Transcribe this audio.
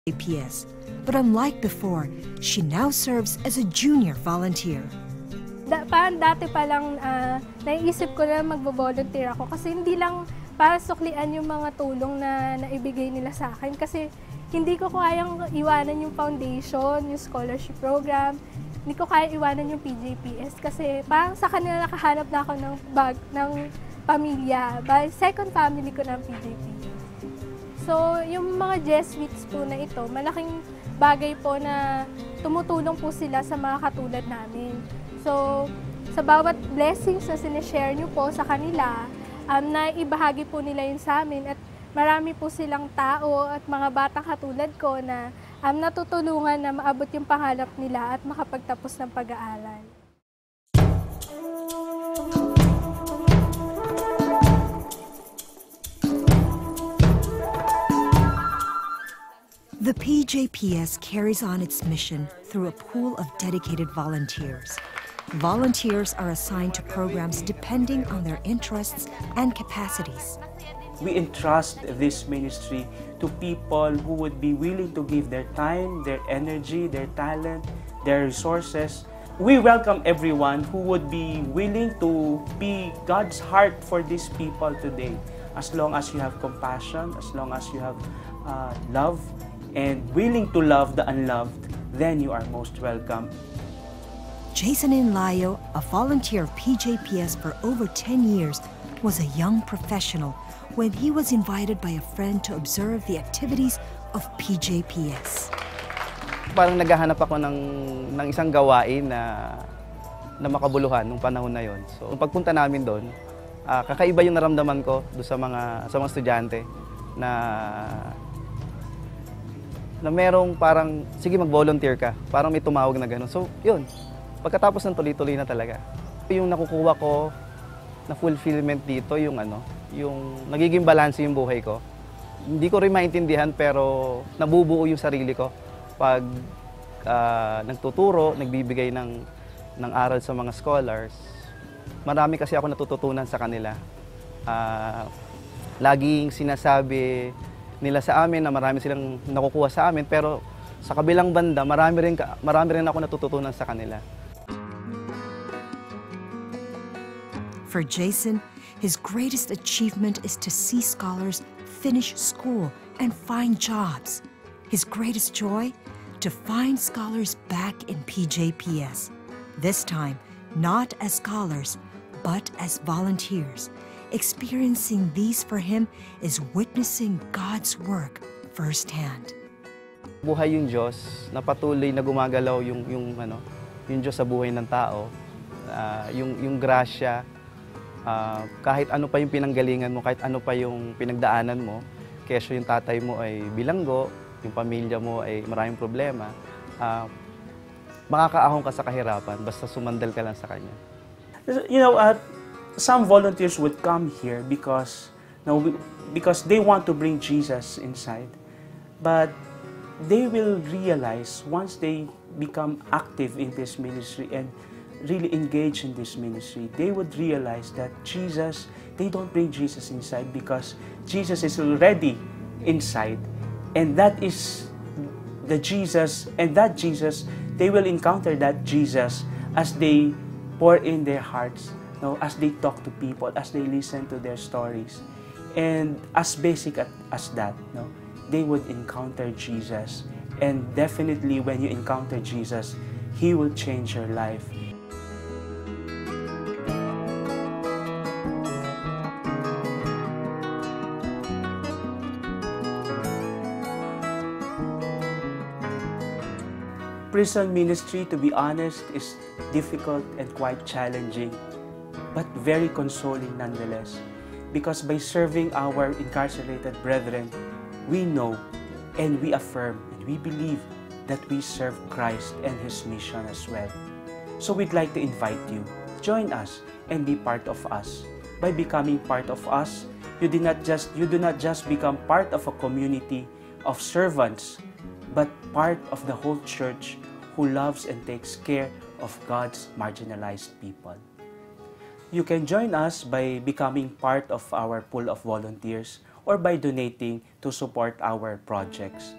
PJPS, but unlike before, she now serves as a junior volunteer. Parang dati pa lang naiisip ko na magbo-volunteer ako kasi hindi lang para suklian yung mga tulong na naibigay nila sa akin kasi hindi ko kayang iwanan yung foundation, yung scholarship program, hindi ko kaya iwanan yung PJPS kasi parang sa kanila nakahanap na ako ng pamilya, second family ko ng PJPS. So, yung mga Jesuits po na ito, malaking bagay po na tumutulong po sila sa mga katulad namin. So, sa bawat blessings na sinishare nyo po sa kanila, naibahagi po nila yun sa amin at marami po silang tao at mga batang katulad ko na natutulungan na maabot yung pangarap nila at makapagtapos ng pag-aaral. The PJPS carries on its mission through a pool of dedicated volunteers. Volunteers are assigned to programs depending on their interests and capacities. We entrust this ministry to people who would be willing to give their time, their energy, their talent, their resources. We welcome everyone who would be willing to be God's heart for these people today. As long as you have compassion, as long as you have love, and willing to love the unloved, then you are most welcome. Jason Inlayo, a volunteer of PJPS for over 10 years, was a young professional when he was invited by a friend to observe the activities of PJPS. Parang naghahanap ako ng isang gawain na makabuluhan nung panahon na yon. So, nung pagpunta namin doon, kakaiba yung naramdaman ko doon sa mga estudyante na merong parang, sige mag-volunteer ka, parang may tumawag na gano'n. So, yun. Pagkatapos ng tuloy-tuloy na talaga. Yung nakukuha ko na fulfillment dito, yung nagiging balanse yung buhay ko. Hindi ko rin maintindihan pero nabubuo yung sarili ko pag nagtuturo, nagbibigay ng aral sa mga scholars. Marami kasi ako natututunan sa kanila. Laging sinasabi nila sa amin na marami silang nakukuha sa amin pero sa kabilang banda marami rin ako natututunan sa kanila. For Jason, his greatest achievement is to see scholars finish school and find jobs. His greatest joy? To find scholars back in PJPS. This time, not as scholars, but as volunteers. Experiencing these for him is witnessing God's work firsthand. Buhay yung Diyos, na patuloy na gumagalaw yung Diyos sa buhay ng tao. Yung grasya, kahit ano pa yung pinanggalingan mo, kahit ano pa yung pinagdaanan mo, kesyo yung tatay mo ay bilanggo, yung pamilya mo ay maraming problema, makakaahon ka sa kahirapan, basta sumandal ka lang sa Kanya. You know, some volunteers would come here because they want to bring Jesus inside. But they will realize once they become active in this ministry and really engage in this ministry, they would realize that they don't bring Jesus inside because Jesus is already inside. And that is the Jesus, and that Jesus, they will encounter that Jesus as they pour in their hearts, as they talk to people, as they listen to their stories. And as basic as that, they would encounter Jesus. And definitely when you encounter Jesus, He will change your life. Prison ministry, to be honest, is difficult and quite challenging, but very consoling nonetheless. Because by serving our incarcerated brethren, we know and we affirm and we believe that we serve Christ and His mission as well. So we'd like to invite you, join us and be part of us. By becoming part of us, you do not just become part of a community of servants, but part of the whole church who loves and takes care of God's marginalized people. You can join us by becoming part of our pool of volunteers or by donating to support our projects.